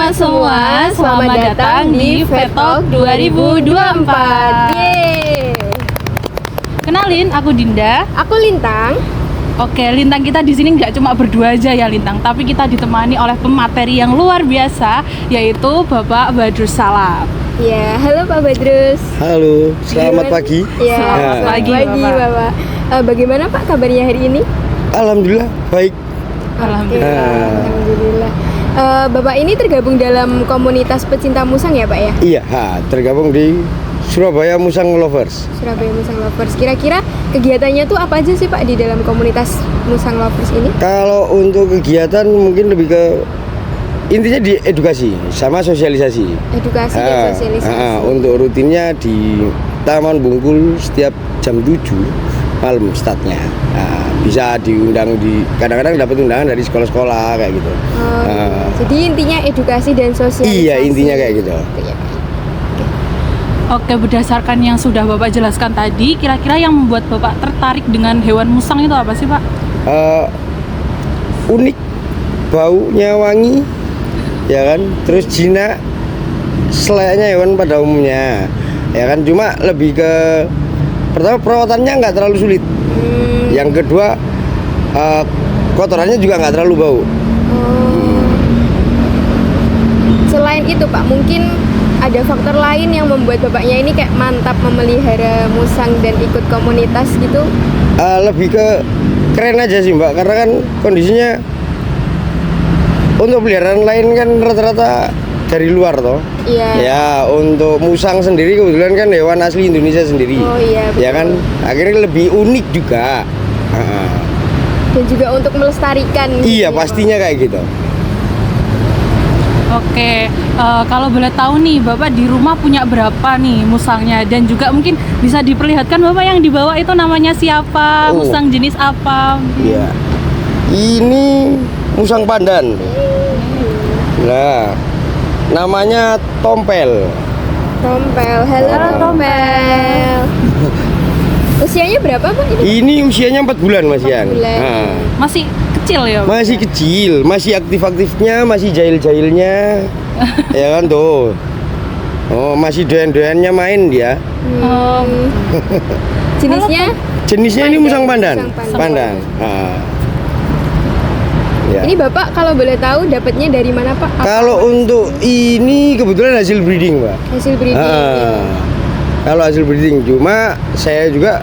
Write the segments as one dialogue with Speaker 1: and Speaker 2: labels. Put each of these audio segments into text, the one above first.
Speaker 1: teman-teman semua, selamat datang di Vetalk 2024.
Speaker 2: Yeay.
Speaker 1: Kenalin, aku Dinda.
Speaker 2: Aku Lintang.
Speaker 1: Oke, Lintang, kita di sini nggak cuma berdua aja ya Lintang, tapi kita ditemani oleh pemateri yang luar biasa, yaitu Bapak Badrus Salam.
Speaker 2: Ya, halo Pak Badrus.
Speaker 3: Halo, selamat pagi.
Speaker 2: Ya,
Speaker 1: Selamat pagi, Bapak.
Speaker 2: Bagaimana Pak kabarnya hari ini?
Speaker 3: Alhamdulillah baik.
Speaker 1: Alhamdulillah.
Speaker 2: Alhamdulillah. Bapak ini tergabung dalam komunitas pecinta musang ya Pak ya?
Speaker 3: Iya, tergabung di Surabaya Musang Lovers.
Speaker 2: Surabaya Musang Lovers. Kira-kira kegiatannya tuh apa aja sih Pak di dalam komunitas Musang Lovers ini?
Speaker 3: Kalau untuk kegiatan mungkin lebih ke intinya di edukasi sama sosialisasi.
Speaker 2: Edukasi dan sosialisasi.
Speaker 3: Untuk rutinnya di Taman Bungkul setiap jam 7 malam startnya. Bisa diundang kadang-kadang dapat undangan dari sekolah-sekolah kayak gitu.
Speaker 2: Jadi intinya edukasi dan sosialisasi.
Speaker 3: Iya, intinya kayak gitu.
Speaker 1: Oke, berdasarkan yang sudah Bapak jelaskan tadi, kira-kira yang membuat Bapak tertarik dengan hewan musang itu apa sih Pak?
Speaker 3: Unik, baunya wangi, ya kan, terus jinak, selayaknya hewan pada umumnya, ya kan. Cuma lebih ke pertama perawatannya nggak terlalu sulit, yang kedua kotorannya juga nggak terlalu bau.
Speaker 2: Selain itu Pak, mungkin ada faktor lain yang membuat bapaknya ini kayak mantap memelihara musang dan ikut komunitas gitu?
Speaker 3: Lebih ke keren aja sih Mbak, karena kan kondisinya untuk peliharaan lain kan rata-rata dari luar toh.
Speaker 2: Iya.
Speaker 3: Ya, untuk musang sendiri kebetulan kan hewan asli Indonesia sendiri.
Speaker 2: Oh iya, betul.
Speaker 3: Ya kan, akhirnya lebih unik juga.
Speaker 2: Dan juga untuk melestarikan.
Speaker 3: Iya,
Speaker 2: gitu,
Speaker 3: pastinya kayak gitu.
Speaker 1: Oke, kalau boleh tahu nih, Bapak di rumah punya berapa nih musangnya? Dan juga mungkin bisa diperlihatkan Bapak yang dibawa itu namanya siapa, musang jenis apa?
Speaker 3: Iya, ini musang pandan. Nah, namanya Tompel.
Speaker 2: Tompel, halo Tompel. Usianya berapa Pak ini?
Speaker 3: Ini usianya 4 bulan Mas Yan.
Speaker 2: 4 bulan.
Speaker 1: Masih kecil ya? Pak?
Speaker 3: Masih kecil, masih aktif-aktifnya, masih jahil-jahilnya. Ya kan tuh. Oh, masih doyan-doyannya main dia.
Speaker 2: Jenisnya?
Speaker 3: Jenisnya ini musang pandan.
Speaker 2: Musang
Speaker 3: Pandan. Ya.
Speaker 2: Ini Bapak kalau boleh tahu dapatnya dari mana Pak?
Speaker 3: Kalau untuk ini kebetulan hasil breeding, Pak.
Speaker 2: Hasil breeding.
Speaker 3: Kalau hasil breeding, cuma saya juga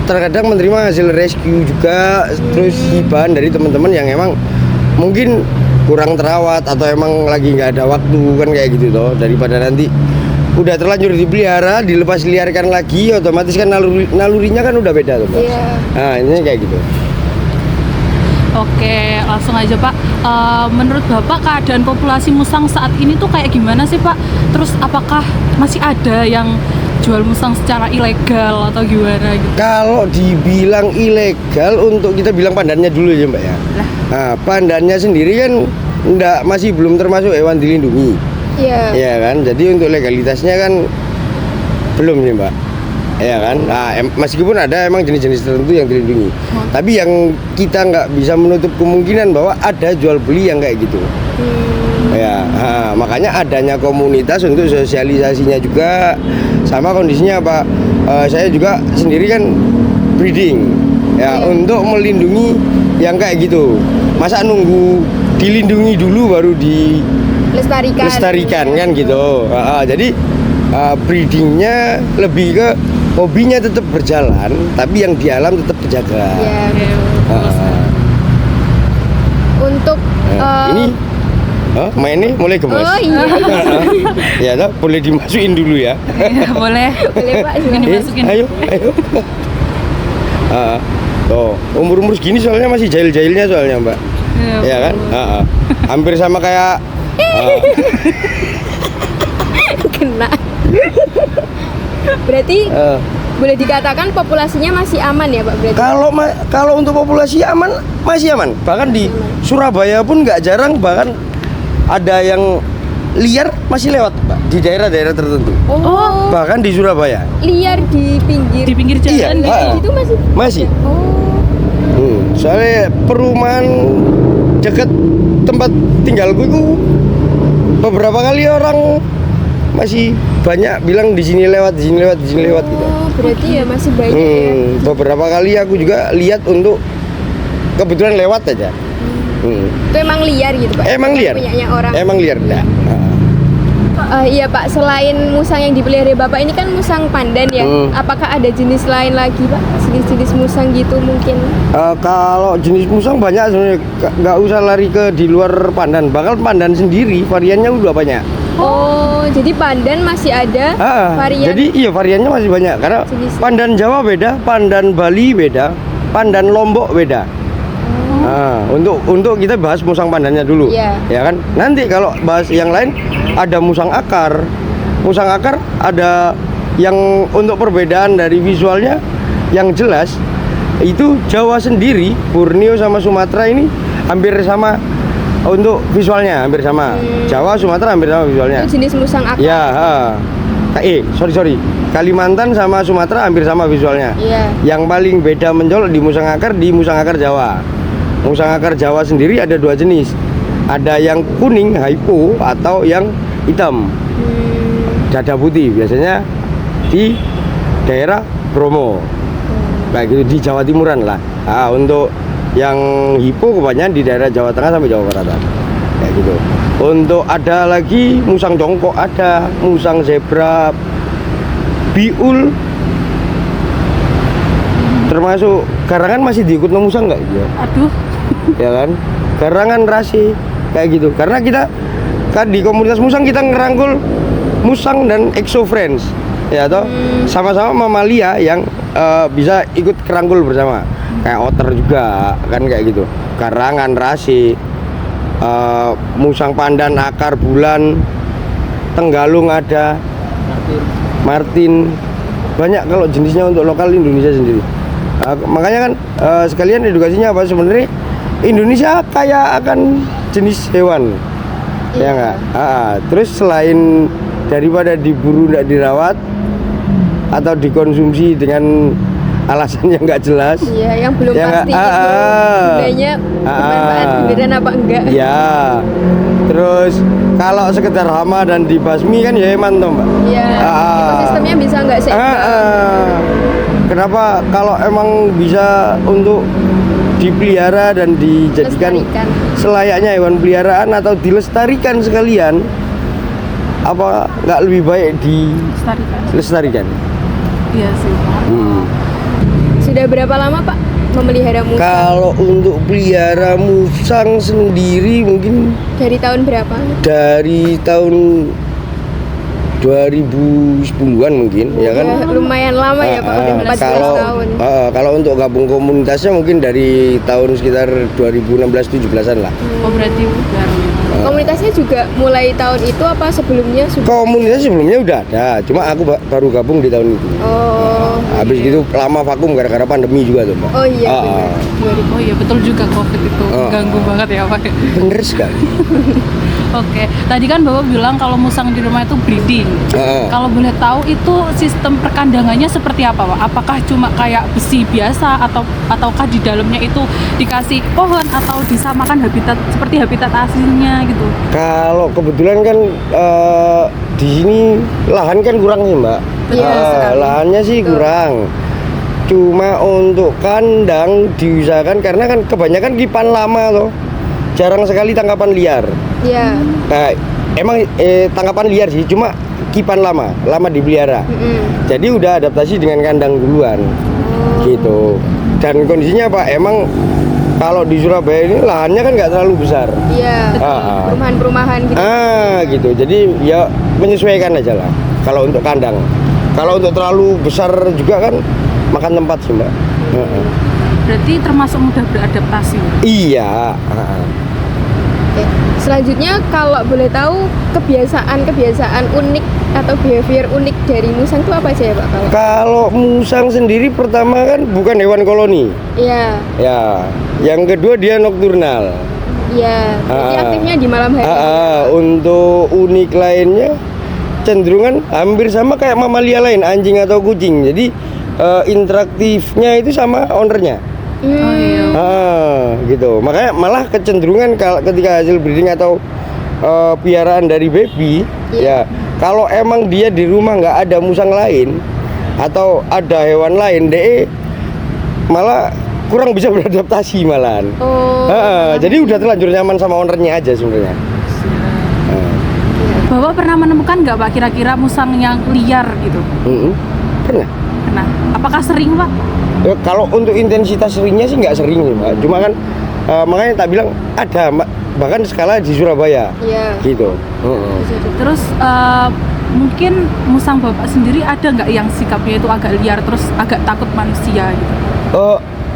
Speaker 3: terkadang menerima hasil rescue juga, terus hibahan dari teman-teman yang emang mungkin kurang terawat atau emang lagi nggak ada waktu kan kayak gitu toh, daripada nanti udah terlanjur dipelihara dilepas liarkan lagi, otomatis kan nalurinya kan udah beda tuh Pak.
Speaker 2: Iya.
Speaker 3: Nah ini kayak gitu.
Speaker 1: Oke, langsung aja Pak. Menurut Bapak keadaan populasi musang saat ini tuh kayak gimana sih Pak? Terus apakah masih ada yang jual musang secara ilegal atau gimana gitu?
Speaker 3: Kalau dibilang ilegal, untuk kita bilang pandannya dulu ya Mbak ya. Nah, pandannya sendiri kan masih belum termasuk hewan dilindungi.
Speaker 2: Iya.
Speaker 3: Iya kan, jadi untuk legalitasnya kan belum sih Mbak. Ya kan, nah, meskipun ada emang jenis-jenis tertentu yang dilindungi, tapi yang kita nggak bisa menutup kemungkinan bahwa ada jual beli yang kayak gitu. Ya, makanya adanya komunitas untuk sosialisasinya juga, sama kondisinya Pak. Saya juga sendiri kan breeding, ya untuk melindungi yang kayak gitu. Masa nunggu dilindungi dulu baru dilestarikan kan gitu. Jadi breedingnya lebih ke hobinya tetap berjalan, tapi yang di alam tetap terjaga.
Speaker 2: Iya. Untuk
Speaker 3: ini mainnya mulai gemes.
Speaker 2: Oh iya.
Speaker 3: Ya toh, boleh dimasukin dulu ya.
Speaker 1: Iya, boleh.
Speaker 2: Boleh Pak,
Speaker 1: Ini dimasukin.
Speaker 3: Ayo. Tuh, umur segini soalnya masih jahil-jahilnya soalnya Mbak. Ya kan? Hampir sama kayak
Speaker 2: kena. Berarti boleh dikatakan populasinya masih aman ya Pak berarti?
Speaker 3: Kalau untuk populasi aman, masih aman. Bahkan di Surabaya pun nggak jarang, bahkan ada yang liar masih lewat Pak, di daerah-daerah tertentu.
Speaker 2: Oh.
Speaker 3: Bahkan di Surabaya.
Speaker 2: Liar di pinggir
Speaker 1: jalan.
Speaker 3: Iya.
Speaker 2: Itu masih.
Speaker 3: Oh. Soalnya perumahan dekat tempat tinggalku itu beberapa kali orang masih banyak bilang di sini lewat, di sini lewat, di sini lewat gitu.
Speaker 2: Oh, berarti ya masih banyak ya.
Speaker 3: Beberapa kali aku juga lihat untuk kebetulan lewat aja.
Speaker 2: Itu emang liar gitu Pak?
Speaker 3: Emang liar.
Speaker 2: Punyanya orang.
Speaker 3: Emang liar enggak?
Speaker 2: Iya Pak, selain musang yang dipelihara Bapak ini kan musang pandan ya. Apakah ada jenis lain lagi Pak? Jenis-jenis musang gitu mungkin?
Speaker 3: Kalau jenis musang banyak sebenarnya, nggak usah lari ke di luar pandan. Bahkan pandan sendiri variannya udah banyak.
Speaker 2: Oh, jadi pandan masih ada varian?
Speaker 3: Jadi iya variannya masih banyak karena
Speaker 2: Jenis.
Speaker 3: pandan Jawa beda, pandan Bali beda, pandan Lombok beda. Untuk kita bahas musang pandannya dulu,
Speaker 2: Iya.
Speaker 3: ya kan? Nanti kalau bahas yang lain ada musang akar. Musang akar ada yang untuk perbedaan dari visualnya yang jelas itu Jawa sendiri, Borneo sama Sumatera ini hampir sama untuk visualnya, hampir sama. Jawa, Sumatera hampir sama visualnya.
Speaker 2: Itu jenis musang akar?
Speaker 3: Ya, sorry. Kalimantan sama Sumatera hampir sama visualnya.
Speaker 2: Iya.
Speaker 3: Yang paling beda mencolok di musang akar Jawa. Musang akar Jawa sendiri ada dua jenis. Ada yang kuning, haipo, atau yang hitam, dada putih. Biasanya di daerah Bromo, kayak gitu di Jawa Timuran lah. Untuk yang hipo kebanyakan di daerah Jawa Tengah sampai Jawa Barat, kayak gitu. Untuk ada lagi musang jongkok, ada musang zebra, biul, termasuk garangan masih diikut musang nggak?
Speaker 1: Aduh.
Speaker 3: Ya kan, garangan rasi kayak gitu. Karena kita kan di komunitas musang kita ngerangkul musang dan exo friends, ya toh, sama-sama mamalia yang bisa ikut kerangkul bersama. Kayak otter juga kan kayak gitu. Garangan rasi, musang pandan, akar bulan, tenggalung ada, martin, banyak kalau jenisnya untuk lokal Indonesia sendiri. Makanya kan sekalian edukasinya apa sebenarnya Indonesia kaya akan jenis hewan, ya nggak? Terus selain daripada diburu nggak dirawat atau dikonsumsi dengan alasan yang nggak jelas,
Speaker 2: Iya, yang belum
Speaker 3: ya
Speaker 2: pasti gitu gunanya bermanfaat beneran apa enggak?
Speaker 3: Ya, terus kalau sekedar hama dan dibasmi kan ya eman toh Mbak.
Speaker 2: Iya, ekosistemnya bisa nggak seimbang?
Speaker 3: Kenapa kalau emang bisa untuk dipelihara dan dijadikan
Speaker 2: Lestarikan.
Speaker 3: selayaknya hewan peliharaan atau dilestarikan sekalian, apa nggak lebih baik dilestarikan?
Speaker 1: Iya sih.
Speaker 2: Sudah berapa lama Pak memelihara musang?
Speaker 3: Kalau untuk pelihara musang sendiri mungkin
Speaker 2: Dari tahun berapa?
Speaker 3: dari tahun 2010-an mungkin, ya kan?
Speaker 2: Ya, lumayan lama ya Pak, udah 14 tahun.
Speaker 3: Kalau untuk gabung komunitasnya mungkin dari tahun sekitar 2016-17an lah.
Speaker 1: Oh berarti baru.
Speaker 2: Komunitasnya juga mulai tahun itu apa sebelumnya sudah?
Speaker 3: Komunitas sebelumnya udah ada, cuma aku baru gabung di tahun itu.
Speaker 2: Oh.
Speaker 3: Habis itu lama vakum gara-gara pandemi juga tuh Mbak.
Speaker 2: Oh iya benar.
Speaker 1: Oh iya betul juga COVID itu ganggu banget ya Pak.
Speaker 3: Bener sekali.
Speaker 1: Oke, tadi kan Bapak bilang kalau musang di rumah itu breeding. Kalau boleh tahu itu sistem perkandangannya seperti apa Pak? Apakah cuma kayak besi biasa ataukah di dalamnya itu dikasih pohon atau disamakan habitat seperti habitat aslinya gitu?
Speaker 3: Kalau kebetulan kan di sini lahan kan kurang sih Mbak.
Speaker 2: Iya, sekali.
Speaker 3: Lahannya sih kurang. Cuma untuk kandang diusahakan karena kan kebanyakan kipan lama loh. Jarang sekali tangkapan liar.
Speaker 2: Iya.
Speaker 3: Nah, emang tangkapan liar sih, cuma kipan lama dipelihara. Jadi udah adaptasi dengan kandang duluan, gitu. Dan kondisinya Pak, emang kalau di Surabaya ini lahannya kan nggak terlalu besar.
Speaker 2: Iya. Perumahan-perumahan gitu.
Speaker 3: Gitu. Jadi ya menyesuaikan aja lah. Kalau untuk kandang, kalau untuk terlalu besar juga kan makan tempat sih Mbak.
Speaker 1: Berarti termasuk mudah beradaptasi.
Speaker 3: Iya.
Speaker 2: Oke. Selanjutnya kalau boleh tahu kebiasaan unik atau behavior unik dari musang itu apa aja ya Pak?
Speaker 3: Kalau musang sendiri pertama kan bukan hewan koloni.
Speaker 2: Iya.
Speaker 3: Ya. Yang kedua dia nokturnal.
Speaker 2: Iya. Berarti aktifnya di malam hari.
Speaker 3: Untuk unik lainnya cenderungan hampir sama kayak mamalia lain, anjing atau kucing. Jadi interaktifnya itu sama ownernya.
Speaker 1: Oh iya.
Speaker 3: Gitu. Makanya malah kecenderungan kalau ketika hasil breeding atau piaraan dari baby, ya kalau emang dia di rumah nggak ada musang lain atau ada hewan lain, DE malah kurang bisa beradaptasi malahan. Jadi udah terlanjur nyaman sama ownernya aja sebenarnya.
Speaker 1: Bapak pernah menemukan nggak Pak kira-kira musang yang liar gitu?
Speaker 3: Pernah.
Speaker 1: Pernah. Apakah sering Pak?
Speaker 3: Ya, kalau untuk intensitas seringnya sih nggak sering Mbak. Cuma kan makanya tak bilang ada bahkan skala di Surabaya.
Speaker 2: Iya.
Speaker 3: Gitu.
Speaker 1: Terus mungkin musang Bapak sendiri ada nggak yang sikapnya itu agak liar terus agak takut manusia gitu?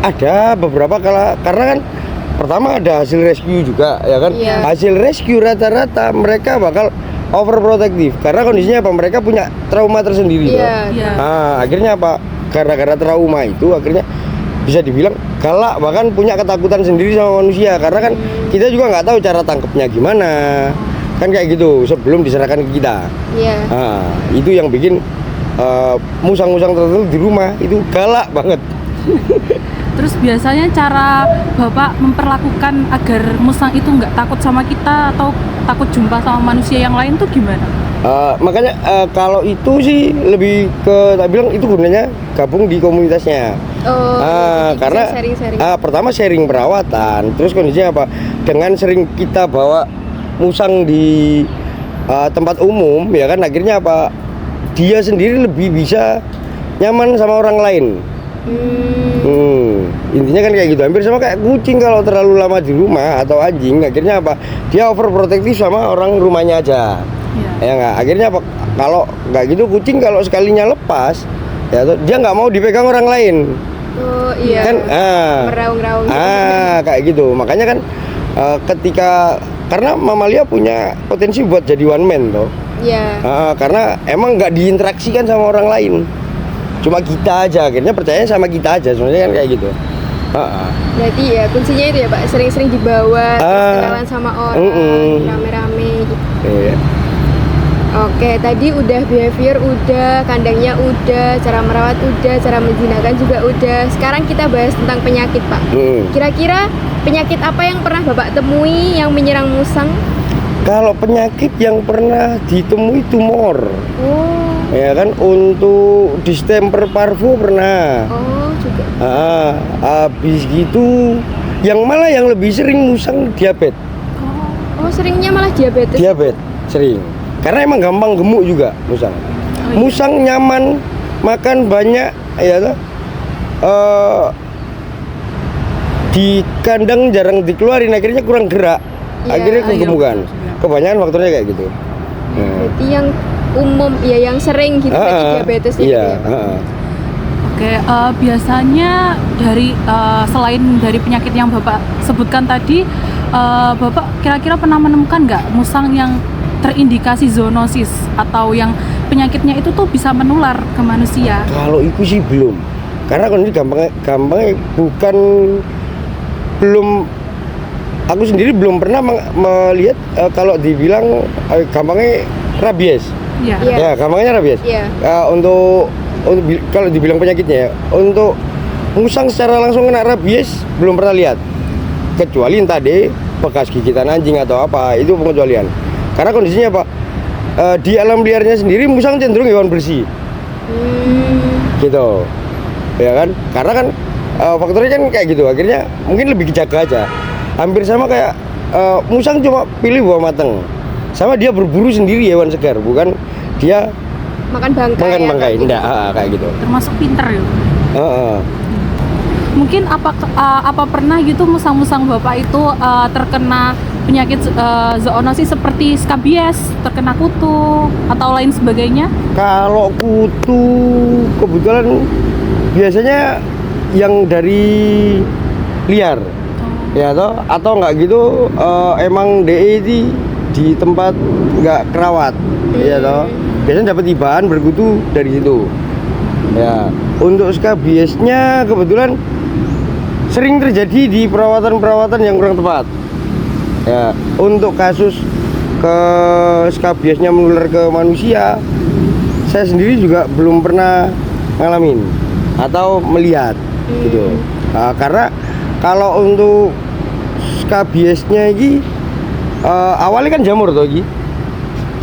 Speaker 3: Ada beberapa karena kan pertama ada hasil rescue juga ya kan.
Speaker 2: Iya.
Speaker 3: Hasil rescue rata-rata mereka bakal overprotective karena kondisinya apa, mereka punya trauma tersendiri.
Speaker 2: Iya.
Speaker 3: Akhirnya apa, gara-gara trauma itu akhirnya bisa dibilang galak, bahkan punya ketakutan sendiri sama manusia karena kan kita juga nggak tahu cara tangkapnya gimana kan, kayak gitu sebelum diserahkan ke kita.
Speaker 2: Iya.
Speaker 3: Itu yang bikin musang-musang tertentu di rumah itu galak banget.
Speaker 1: Terus biasanya cara Bapak memperlakukan agar musang itu nggak takut sama kita atau takut jumpa sama manusia yang lain tuh gimana?
Speaker 3: Makanya kalau itu sih lebih ke tak bilang itu gunanya gabung di komunitasnya. Karena
Speaker 2: sharing-sharing.
Speaker 3: Pertama sharing perawatan, terus kondisinya apa? Dengan sering kita bawa musang di tempat umum, ya kan akhirnya apa? Dia sendiri lebih bisa nyaman sama orang lain. Intinya kan kayak gitu, hampir sama kayak kucing kalau terlalu lama di rumah atau anjing, akhirnya apa, dia overprotective sama orang rumahnya aja. Ya nggak, akhirnya apa, kalau nggak gitu kucing kalau sekalinya lepas ya dia nggak mau dipegang orang lain.
Speaker 2: Iya
Speaker 3: Kan
Speaker 2: meraung-raung gitu.
Speaker 3: Kayak gitu, makanya kan ketika karena mamalia punya potensi buat jadi one man toh.
Speaker 2: Iya.
Speaker 3: Karena emang nggak diinteraksikan sama orang lain, cuma kita aja, akhirnya percaya sama kita aja sebenarnya kan kayak gitu.
Speaker 2: Berarti ya kuncinya itu ya Pak, sering-sering dibawa, terus kenalan sama orang, rame-rame gitu.
Speaker 3: Iya.
Speaker 2: Oke, tadi udah behavior udah, kandangnya udah, cara merawat udah, cara menjinakkan juga udah. Sekarang kita bahas tentang penyakit Pak. Kira-kira penyakit apa yang pernah Bapak temui yang menyerang musang?
Speaker 3: Kalau penyakit yang pernah ditemui tumor. Ya kan, untuk distemper parvo pernah.
Speaker 2: Juga.
Speaker 3: Habis gitu yang malah yang lebih sering musang diabetes.
Speaker 2: Seringnya malah diabetes.
Speaker 3: Diabetes sering. Karena emang gampang gemuk juga musang. Musang nyaman makan banyak ya toh. Di kandang jarang dikeluarin, akhirnya kurang gerak. Akhirnya kegemukan. Kebanyakan faktornya kayak gitu.
Speaker 2: Berarti yang umum ya yang sering gitu diabetes
Speaker 3: iya,
Speaker 2: gitu ya.
Speaker 1: Oke, biasanya dari selain dari penyakit yang Bapak sebutkan tadi, Bapak kira-kira pernah menemukan nggak musang yang terindikasi zoonosis atau yang penyakitnya itu tuh bisa menular ke manusia?
Speaker 3: Kalau itu sih belum, karena kondisi gampangnya bukan belum. Aku sendiri belum pernah melihat kalau dibilang gampangnya rabies.
Speaker 1: Iya.
Speaker 3: Ya, gampangnya rabies. Untuk kalau dibilang penyakitnya ya, untuk musang secara langsung kena rabies belum pernah lihat. Kecuali entah deh bekas gigitan anjing atau apa, itu pengecualian. Karena kondisinya apa? Di alam liarnya sendiri musang cenderung hewan bersih. Gitu. Ya kan? Karena kan faktornya kan kayak gitu. Akhirnya mungkin lebih kejaga aja. Hampir sama kayak musang cuma pilih buah mateng. Sama dia berburu sendiri hewan segar, bukan dia
Speaker 2: makan bangkai.
Speaker 3: Enggak, kayak gitu.
Speaker 1: Termasuk pinter ya. Mungkin apa pernah gitu musang-musang Bapak itu terkena penyakit zoonosis seperti skabies, terkena kutu atau lain sebagainya? Kalau
Speaker 3: kutu kebetulan biasanya yang dari liar. Ya toh, atau enggak gitu emang DE di tempat enggak kerawat. Ya toh. Biasanya dapat ibaan berkutu dari situ. Ya, untuk skabiesnya kebetulan sering terjadi di perawatan-perawatan yang kurang tepat. Ya, untuk kasus ke skabiesnya menular ke manusia, saya sendiri juga belum pernah ngalamin atau melihat gitu. Karena kalau untuk skabiesnya ini awalnya kan jamur toh Gi.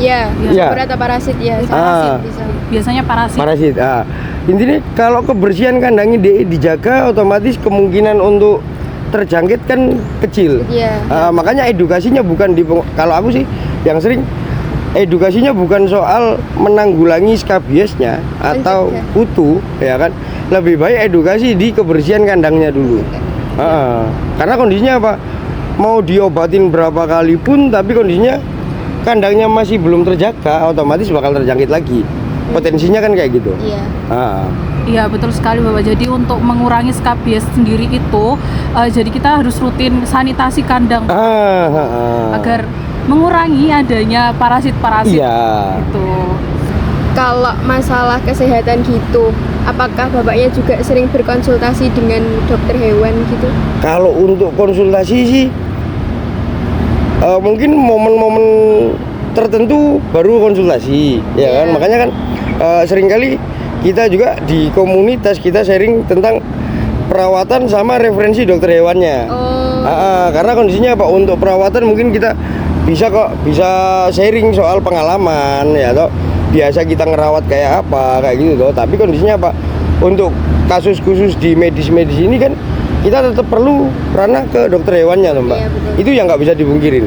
Speaker 2: Iya,
Speaker 3: Iya.
Speaker 2: jamur atau parasit ya.
Speaker 3: Ah.
Speaker 2: Bisa.
Speaker 1: Biasanya parasit.
Speaker 3: Parasit. Intinya kalau kebersihan kandangnya dijaga, otomatis kemungkinan untuk terjangkit kan kecil.
Speaker 2: Iya.
Speaker 3: Makanya edukasinya bukan kalau aku sih yang sering edukasinya bukan soal menanggulangi skabiesnya atau
Speaker 2: Mencegah.
Speaker 3: kutu, ya kan? Lebih baik edukasi di kebersihan kandangnya dulu. Karena kondisinya apa? Mau diobatin berapa kali pun, tapi kondisinya kandangnya masih belum terjaga, otomatis bakal terjangkit lagi. Potensinya kan kayak gitu.
Speaker 2: Iya.
Speaker 1: Iya betul sekali Bapak. Jadi untuk mengurangi skabies sendiri itu, jadi kita harus rutin sanitasi kandang agar mengurangi adanya parasit-parasit.
Speaker 3: Iya.
Speaker 1: Gitu.
Speaker 2: Kalau masalah kesehatan gitu, apakah bapaknya juga sering berkonsultasi dengan dokter hewan gitu?
Speaker 3: Kalau untuk konsultasi sih, mungkin momen-momen tertentu baru konsultasi, ya kan?
Speaker 2: Iya.
Speaker 3: Makanya kan seringkali kita juga di komunitas kita sharing tentang perawatan sama referensi dokter hewannya. Karena kondisinya apa? Untuk perawatan mungkin kita bisa sharing soal pengalaman ya toh. Biasa kita ngerawat kayak apa kayak gitu toh. Tapi kondisinya apa? Untuk kasus khusus di medis-medis ini kan kita tetap perlu ranah ke dokter hewannya toh Mbak.
Speaker 2: Iya, betul.
Speaker 3: Itu yang nggak bisa dipungkirin.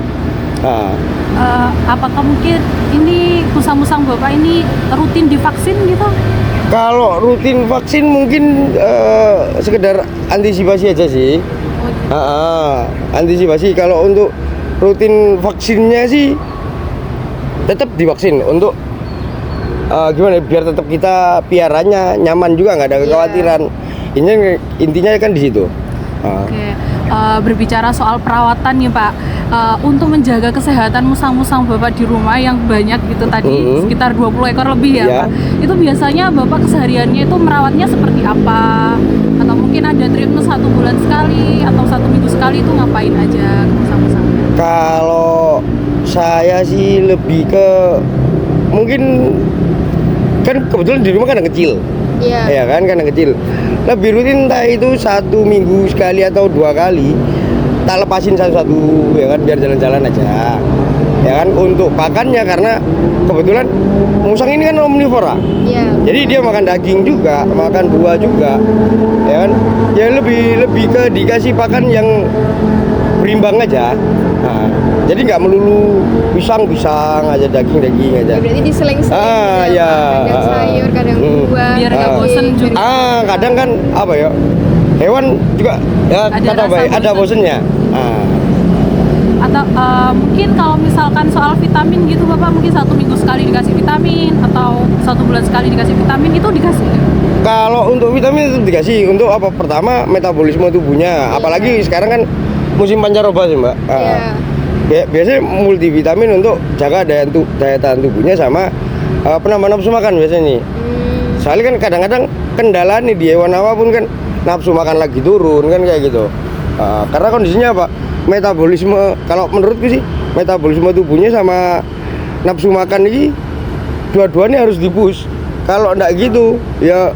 Speaker 1: Apakah mungkin ini musang-musang Bapak ini rutin divaksin gitu?
Speaker 3: Kalau rutin vaksin mungkin sekedar antisipasi aja sih. Antisipasi. Kalau untuk rutin vaksinnya sih tetap divaksin untuk gimana biar tetap kita piaranya nyaman juga, nggak ada kekhawatiran. Intinya kan di situ.
Speaker 1: Oke. Berbicara soal perawatan nih Pak, untuk menjaga kesehatan musang-musang Bapak di rumah yang banyak gitu tadi sekitar 20 ekor lebih ya
Speaker 3: Iya.
Speaker 1: Pak. Itu biasanya Bapak kesehariannya itu merawatnya seperti apa? Atau mungkin ada treatment 1 bulan sekali atau 1 minggu sekali itu ngapain aja ke musang-musangnya?
Speaker 3: Kalau saya sih lebih ke mungkin kan kebetulan di rumah kandang kecil.
Speaker 2: Iya.
Speaker 3: Ya kan kandang kecil. Lebih rutin entah itu 1 minggu sekali atau 2 kali tak lepasin satu-satu ya kan biar jalan-jalan aja. Ya kan untuk pakannya karena kebetulan musang ini kan omnivora.
Speaker 2: Iya.
Speaker 3: Jadi dia makan daging juga, makan buah juga. Ya kan? Ya lebih ke dikasih pakan yang berimbang aja. Jadi nggak melulu pisang aja, daging aja.
Speaker 2: Ya, berarti diseling-seling
Speaker 3: Ya.
Speaker 2: kadang sayur, kadang buah.
Speaker 1: Biar nggak
Speaker 2: daging,
Speaker 1: bosen juga.
Speaker 2: biar-
Speaker 3: Kadang kan apa ya? Hewan juga ya
Speaker 1: Ada
Speaker 3: kata
Speaker 1: rasa
Speaker 3: baik ada
Speaker 1: bosen.
Speaker 3: bosennya.
Speaker 1: Atau mungkin kalau misalkan soal vitamin gitu Bapak, mungkin 1 minggu sekali dikasih vitamin atau 1 bulan sekali dikasih vitamin, itu dikasih nggak?
Speaker 3: Kalau untuk vitamin itu dikasih untuk apa? Pertama metabolisme tubuhnya. Apalagi sekarang kan musim pancaroba sih Mbak. Biasanya multivitamin untuk jaga daya tahan tubuhnya sama penambahan nafsu makan biasanya nih. Soalnya kan kadang-kadang kendala nih di hewan apapun kan nafsu makan lagi turun kan kayak gitu. Karena kondisinya apa? Metabolisme kalau menurutku sih metabolisme tubuhnya sama nafsu makan ini dua-duanya harus di-push. Kalau enggak gitu ya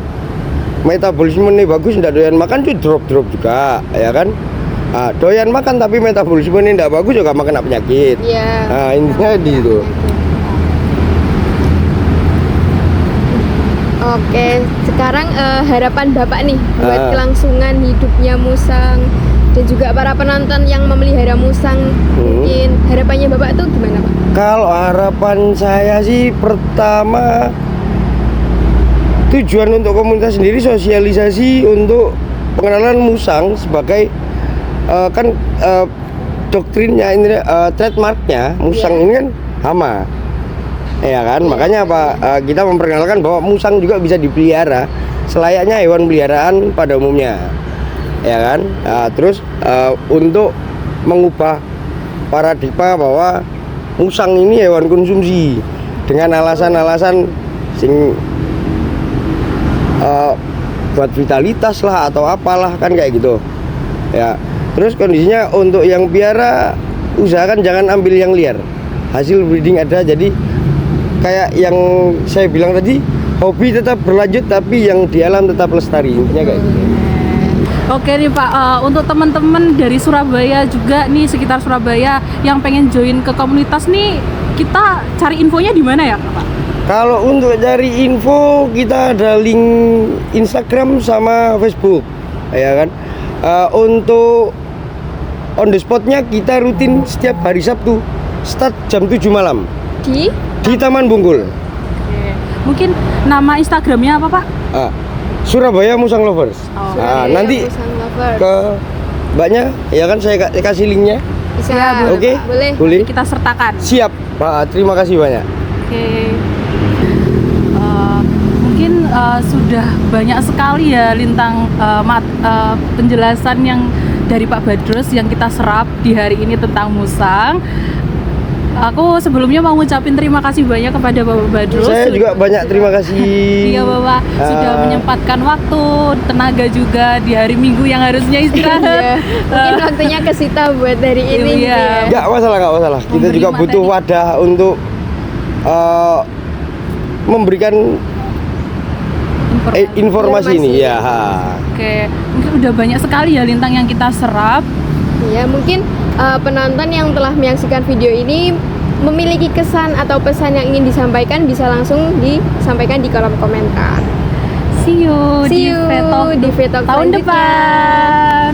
Speaker 3: metabolisme ini bagus, enggak doyan makan tuh drop juga ya kan. Doyan makan tapi metabolisme ini enggak bagus juga makan penyakit.
Speaker 2: Iya.
Speaker 3: Intinya di situ.
Speaker 2: Oke, sekarang harapan Bapak nih buat
Speaker 3: Ah.
Speaker 2: kelangsungan hidupnya musang dan juga para penonton yang memelihara musang, mungkin harapannya Bapak tuh gimana Pak?
Speaker 3: Kalau harapan saya sih pertama tujuan untuk komunitas sendiri sosialisasi untuk pengenalan musang sebagai doktrinnya ini trademarknya musang ini kan hama. Ya kan, makanya apa kita memperkenalkan bahwa musang juga bisa dipelihara selayaknya hewan peliharaan pada umumnya. Ya kan? Terus untuk mengubah paradigma bahwa musang ini hewan konsumsi dengan alasan-alasan sing buat vitalitas lah atau apalah kan kayak gitu. Ya. Terus kondisinya untuk yang piara usahakan jangan ambil yang liar. Hasil breeding ada, jadi kayak yang saya bilang tadi, hobi tetap berlanjut tapi yang di alam tetap lestari, intinya kayak gitu.
Speaker 1: Oke nih Pak, untuk teman-teman dari Surabaya juga nih sekitar Surabaya yang pengen join ke komunitas nih, kita cari infonya di mana ya Pak?
Speaker 3: Kalau untuk cari info kita ada link Instagram sama Facebook, ya kan. Untuk on the spotnya kita rutin setiap hari Sabtu start jam 7 malam
Speaker 2: Di
Speaker 3: Taman Bungkul.
Speaker 1: Oke. Mungkin nama Instagramnya apa Pak?
Speaker 3: Surabaya Musang Lovers.
Speaker 1: Oh.
Speaker 2: Surabaya
Speaker 3: Nanti
Speaker 2: Musang Lovers.
Speaker 3: ke mbaknya, ya kan saya kasih linknya.
Speaker 2: Bisa.
Speaker 1: Ya,
Speaker 3: Oke,
Speaker 2: Boleh.
Speaker 3: boleh.
Speaker 1: Kita sertakan.
Speaker 3: Siap, Pak. Terima kasih banyak.
Speaker 1: Oke. Mungkin sudah banyak sekali ya Lintang penjelasan yang dari Pak Badrus yang kita serap di hari ini tentang musang. Aku sebelumnya mau ngucapin terima kasih banyak kepada Bapak Badrus.
Speaker 3: Saya juga banyak terima kasih.
Speaker 1: Iya Bapak, sudah menyempatkan waktu, tenaga juga di hari Minggu yang harusnya
Speaker 2: Iya.
Speaker 1: istirahat.
Speaker 2: Mungkin waktunya kesita buat hari ini gitu
Speaker 1: Iya.
Speaker 2: ya.
Speaker 3: Nggak masalah, nggak masalah. Kita
Speaker 1: Memberi
Speaker 3: juga
Speaker 1: materi.
Speaker 3: butuh wadah untuk memberikan informasi ini. Ya.
Speaker 1: Oke, mungkin udah banyak sekali ya Lintang yang kita serap.
Speaker 2: Ya, mungkin penonton yang telah menyaksikan video ini memiliki kesan atau pesan yang ingin disampaikan bisa langsung disampaikan di kolom komentar.
Speaker 1: See you
Speaker 2: See you
Speaker 1: Vetalk
Speaker 2: di Vetalk
Speaker 1: tahun
Speaker 2: selanjutnya.
Speaker 1: depan.